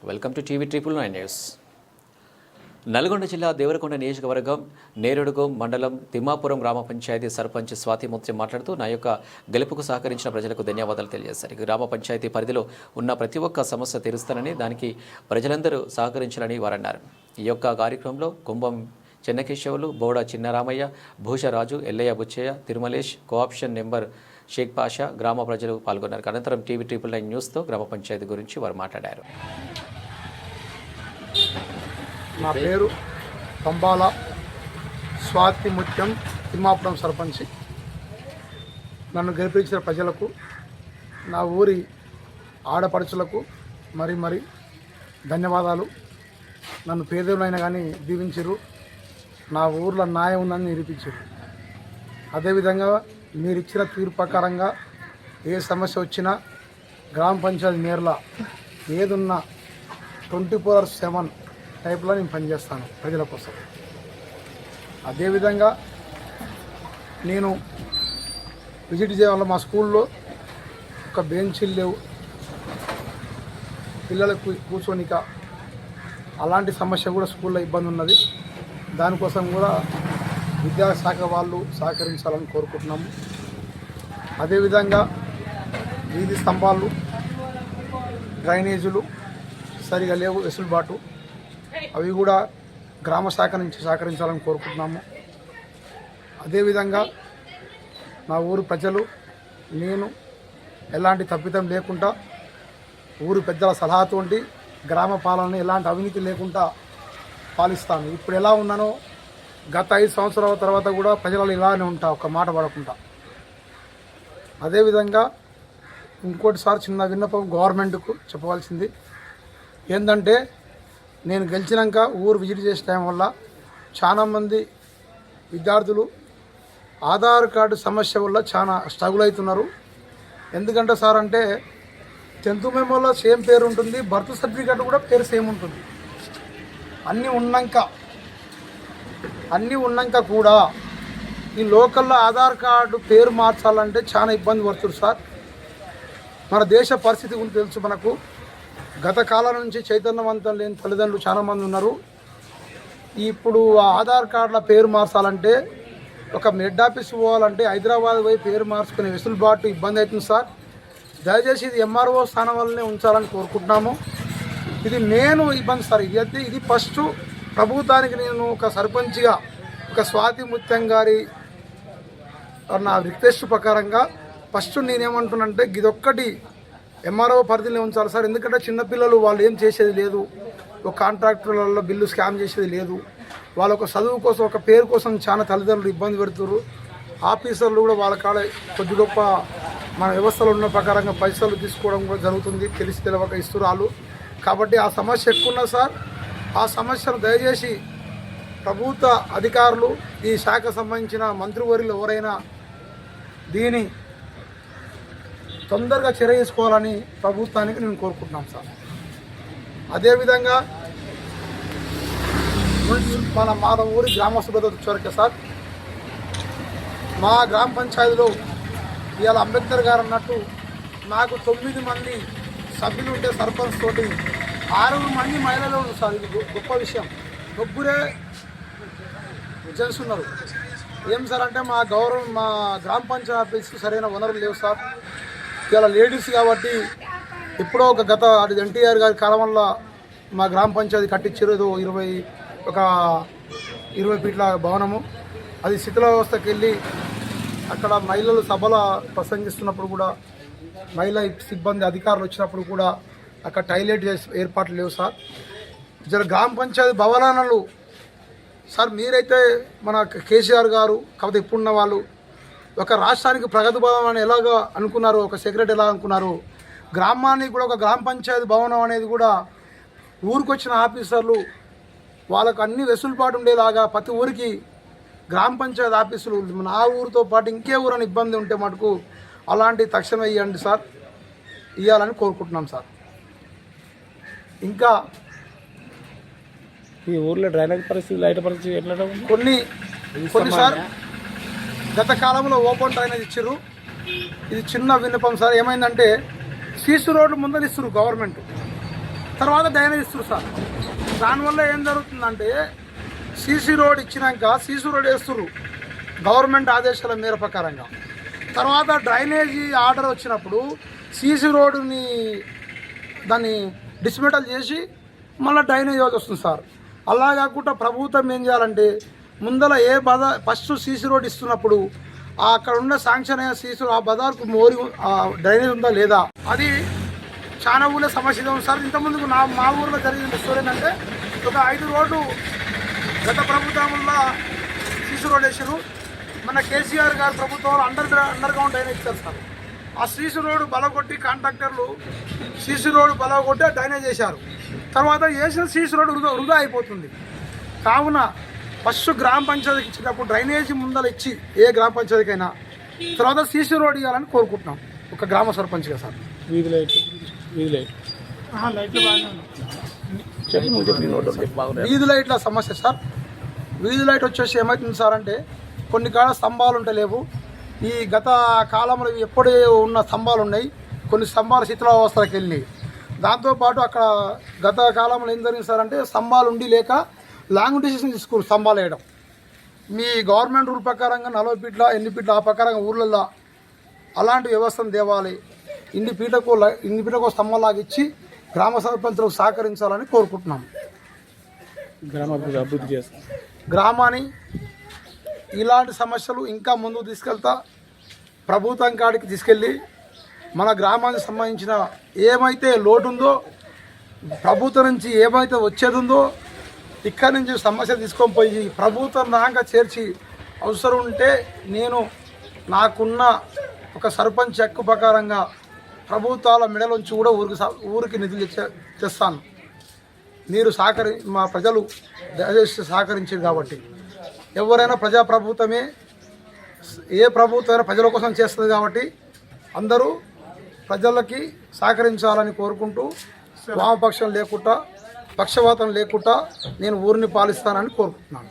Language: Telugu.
Welcome to TV 999 news. Nalgonda జిల్లా దేవరకొండ నియోజకవర్గం నేరేడుగో మండలం తిమ్మాపురం గ్రామ పంచాయతీ సర్పంచ్ స్వాతి ముత్యం మాట్లాడుతూ నా యొక్క గెలుపుకు సహకరించిన ప్రజలకు ధన్యవాదాలు తెలియజేశారు. గ్రామ పంచాయతీ పరిధిలో ఉన్న ప్రతి ఒక్క సమస్య తీరుస్తానని, దానికి ప్రజలందరూ సహకరించాలని వారు అన్నారు. ఈ యొక్క కార్యక్రమంలో కుంభం చెన్నకేశవులు, బోడ చిన్నరామయ్య, భూషరాజు, ఎల్లయ్య బుచ్చయ్య, తిరుమలేష్, కోఆప్షన్ నెంబర్ షేక్ పాషా, గ్రామ ప్రజలు పాల్గొన్నారు. అనంతరం టీవీ 999 న్యూస్తో గ్రామ పంచాయతీ గురించి వారు మాట్లాడారు. నా పేరు పంబాల స్వాతి ముత్యం, తిమ్మాపురం సర్పంచ్. నన్ను గెలిపించిన ప్రజలకు, నా ఊరి ఆడపడుచులకు మరి ధన్యవాదాలు. నన్ను పేదలైనా కానీ దీవించారు, నా ఊర్లో న్యాయం ఉందని నిరూపించారు. అదేవిధంగా మీరు ఇచ్చిన తీర్పు ప్రకారంగా ఏ సమస్య వచ్చినా గ్రామ పంచాయతీ మేరల ఏదున్నా 24/7 టైప్లో నేను పనిచేస్తాను ప్రజల కోసం. అదేవిధంగా నేను విజిట్ చేయాలి. మా స్కూల్లో ఒక బెంచీలు లేవు, పిల్లలకు కూర్చోనిక అలాంటి సమస్య కూడా స్కూల్లో ఇబ్బంది ఉన్నది. దానికోసం కూడా విద్యాశాఖ వాళ్ళు సహకరించాలని కోరుకుంటున్నాము. అదేవిధంగా వీధి స్తంభాలు, డ్రైనేజీలు సరిగా లేవు, వెసులుబాటు, అవి కూడా గ్రామ శాఖ నుంచి సహకరించాలని కోరుకుంటున్నాము. అదేవిధంగా నా ఊరు ప్రజలు, నేను ఎలాంటి తప్పిదం లేకుండా ఊరు పెద్దల సలహాతోటి గ్రామ పాలన ఎలాంటి అవినీతి లేకుండా పాలిస్తాను. ఇప్పుడు ఎలా ఉన్నానో గత 5 సంవత్సరాల తర్వాత కూడా ప్రజలలో ఇలానే ఉంటా, ఒక మాట పడకుండా. అదేవిధంగా ఇంకోటిసారి చిన్న విన్నపం గవర్నమెంట్కు చెప్పవలసింది ఏంటంటే, నేను గెలిచినాక ఊరు విజిట్ చేసే టైం వల్ల చాలామంది విద్యార్థులు ఆధార్ కార్డు సమస్య వల్ల చాలా స్ట్రగుల్ అవుతున్నారు. ఎందుకంటే సార్ అంటే 10th మెమోలో సేమ్ పేరు ఉంటుంది, బర్త్ సర్టిఫికేట్ కూడా పేరు సేమ్ ఉంటుంది. అన్నీ ఉన్నాక కూడా ఈ లోకల్లో ఆధార్ కార్డు పేరు మార్చాలంటే చాలా ఇబ్బంది పడుతుంది సార్. మన దేశ పరిస్థితి గురించి తెలుసు మనకు. గత కాలం నుంచి చైతన్యవంతం లేని తల్లిదండ్రులు చాలామంది ఉన్నారు. ఇప్పుడు ఆ ఆధార్ కార్డుల పేరు మార్చాలంటే ఒక హెడ్ ఆఫీస్ పోవాలంటే హైదరాబాద్ పోయి పేరు మార్చుకునే వెసులుబాటు ఇబ్బంది అవుతుంది సార్. దయచేసి ఇది ఎంఆర్ఓ స్థానం వల్లనే ఉంచాలని కోరుకుంటున్నాము. ఇది నేను ఇబ్బంది సార్. ఇది ఫస్ట్ ప్రభుత్వానికి నేను ఒక సర్పంచ్గా, ఒక స్వాతి ముత్యం గారి నా రిక్వెస్ట్ ప్రకారంగా ఫస్ట్ నేనేమంటున్నానంటే ఇదొక్కటి ఎంఆర్ఓ పరిధిలో ఉంచాలి సార్. ఎందుకంటే చిన్నపిల్లలు వాళ్ళు ఏం చేసేది లేదు, ఒక కాంట్రాక్టర్లలో బిల్లు స్కామ్ చేసేది లేదు. వాళ్ళ ఒక చదువు కోసం, ఒక పేరు కోసం చాలా తల్లిదండ్రులు ఇబ్బంది పెడుతున్నారు. ఆఫీసర్లు కూడా వాళ్ళ కాడ కొద్ది గొప్ప మన వ్యవస్థలో ఉన్న ప్రకారంగా పైసలు తీసుకోవడం కూడా జరుగుతుంది, తెలిసి తెలవక ఇస్తురాలు. కాబట్టి ఆ సమస్య ఎక్కువ ఉన్నది సార్. ఆ సమస్యను దయచేసి ప్రభుత్వ అధికారులు, ఈ శాఖ సంబంధించిన మంత్రివర్యులు ఎవరైనా దీని తొందరగా చర్య తీసుకోవాలని ప్రభుత్వానికి నేను కోరుకుంటున్నాను సార్. అదేవిధంగా మా ఊరి గ్రామస్తులతో వచ్చారు సార్. మా గ్రామ పంచాయతీలో ఇవాళ అంబేద్కర్ గారు అన్నట్టు నాకు 9 మంది సభ్యులు ఉంటే సర్పంచ్ తోటి 6 మంది మహిళలు ఉన్నారు సార్. ఇది గొప్ప విషయం. 9 జెంట్స్ ఉన్నారు. ఏం సార్ అంటే మా గ్రామ పంచాయతీ ఆఫీస్కి సరైన వనరులు లేవు సార్. ఇలా లేడీస్ కాబట్టి ఎప్పుడో ఒక గత ఎన్టీఆర్ గారి కాలం వల్ల మా గ్రామ పంచాయతీ కట్టించారు. ఏదో 20 ఫీట్ల భవనము. అది శిథిల వ్యవస్థకి వెళ్ళి అక్కడ మహిళలు సభల ప్రసంగిస్తున్నప్పుడు కూడా, మహిళా సిబ్బంది అధికారులు వచ్చినప్పుడు కూడా అక్కడ టాయిలెట్ ఏర్పాట్లు లేవు సార్. గ్రామ పంచాయతీ భవనాలు సార్ మీరైతే మన కేసీఆర్ గారు కాకపోతే ఇప్పుడున్న వాళ్ళు ఒక రాష్ట్రానికి ప్రగతి భవనం అని ఎలాగ అనుకున్నారు, ఒక సెక్రటరీ ఎలా అనుకున్నారు, గ్రామానికి కూడా ఒక గ్రామ పంచాయతీ భవనం అనేది కూడా ఊరికి వచ్చిన ఆఫీసర్లు వాళ్ళకు అన్ని వెసులుబాటు ఉండేలాగా ప్రతి ఊరికి గ్రామ పంచాయతీ ఆఫీసులు నా ఊరితో పాటు ఇంకే ఊరని ఇబ్బంది ఉంటే మటుకు అలాంటి తక్షణమే ఇవ్వండి సార్, ఇవ్వాలని కోరుకుంటున్నాం సార్. ఇంకా ఈ ఊర్లో డ్రైనేజ్ పరిస్థితి, లైట్ పరిస్థితి ఎట్లా కొన్నిసార్లు గత కాలంలో ఓపెన్ డ్రైనేజ్ ఇచ్చారు. ఇది చిన్న విన్నపం సార్. ఏమైందంటే సీసీ రోడ్లు ముందరిస్తారు గవర్నమెంట్, తర్వాత డ్రైనేజ్ ఇస్తారు సార్. దానివల్ల ఏం జరుగుతుందంటే సీసీ రోడ్ ఇచ్చినాక సీసీ రోడ్ వేస్తున్నారు గవర్నమెంట్ ఆదేశాల మేర ప్రకారంగా. తర్వాత డ్రైనేజీ ఆర్డర్ వచ్చినప్పుడు సీసీ రోడ్డుని దాన్ని డిస్మెటల్ చేసి మళ్ళీ డ్రైనేజ్ వస్తుంది సార్. అలా కాకుండా ప్రభుత్వం ఏం చేయాలంటే ముందల ఫస్ట్ సీసీ రోడ్ ఇస్తున్నప్పుడు అక్కడ ఉన్న శాంక్షన్ అయిన సీసీ ఆ బజార్కు మోరి డ్రైనేజ్ ఉందా లేదా, అది చాలా ఊళ్ళో సమస్య ఉంది సార్. ఇంతకుముందుకు మా ఊర్లో జరిగిన స్టోరీ ఏంటంటే ఒక 5 రోడ్లు గత ప్రభుత్వంలో సీసీ రోడ్ వేసారు. మన కేసీఆర్ గారి ప్రభుత్వంలో అండర్ గ్రౌండ్ డ్రైనేజ్ ఇచ్చారు సార్. ఆ సీసీ రోడ్డు బలగొట్టి కాంట్రాక్టర్లు సీసీ రోడ్డు బలగొట్టి డ్రైనేజ్ చేశారు. తర్వాత వేసిన సీసీ రోడ్డు వృధా అయిపోతుంది. కావున ఫస్ట్ గ్రామ పంచాయతీకి ఇచ్చినప్పుడు డ్రైనేజీ ముందర ఇచ్చి ఏ గ్రామ పంచాయతీకైనా తర్వాత సీసీ రోడ్ ఇవ్వాలని కోరుకుంటున్నాం ఒక గ్రామ సర్పంచ్గా సార్. వీధి లైట్ వీధి లైట్ల సమస్య సార్. వీధి లైట్ వచ్చేసి ఏమవుతుంది సార్ అంటే కొన్ని కాడ స్తంభాలు ఉంటలేవు. ఈ గత కాలంలో ఎప్పుడు ఉన్న స్తంభాలు ఉన్నాయి, కొన్ని స్తంభాలు శిథిలావస్థలకు వెళ్ళి. దాంతోపాటు అక్కడ గత కాలంలో ఏం జరిగింది సార్ అంటే స్తంభాలు ఉండి లేక లాంగ్ డిసిషన్ తీసుకున్నారు స్తంభాలు వేయడం. మీ గవర్నమెంట్ రూల్ ప్రకారంగా 40 ఫీట్ల 8 ఫీట్ల ఆ ప్రకారంగా ఊర్లలో అలాంటి వ్యవస్థను తేవాలి. ఇన్ని ఫీటకు స్తంభంలాగా ఇచ్చి గ్రామ సర్పంచులకు సహకరించాలని కోరుకుంటున్నాం. గ్రామాభివృద్ధి అభివృద్ధి చేస్తాం. గ్రామాన్ని ఇలాంటి సమస్యలు ఇంకా ముందుకు తీసుకెళ్తా ప్రభుత్వం కాడికి తీసుకెళ్ళి మన గ్రామానికి సంబంధించిన ఏమైతే లోటు ఉందో ప్రభుత్వం నుంచి ఏమైతే వచ్చేది ఉందో ఇక్కడి నుంచి సమస్య తీసుకొని పోయి ప్రభుత్వం దాకా చేర్చి అవసరం ఉంటే నేను నాకున్న ఒక సర్పంచ్ హక్కు ప్రకారంగా ప్రభుత్వాల మెడలోంచి కూడా ఊరికి నిధులు తెస్తాను. మీరు మా ప్రజలు దయచేసి సహకరించారు కాబట్టి. ఎవరైనా ప్రజాప్రభుత్వమే, ఏ ప్రభుత్వమైనా ప్రజల కోసం చేస్తుంది కాబట్టి అందరూ ప్రజలకి సహకరించాలని కోరుకుంటూ వామపక్షం లేకుండా పక్షవాతం లేకుండా నేను ఊరిని పాలిస్తానని కోరుకుంటున్నాను.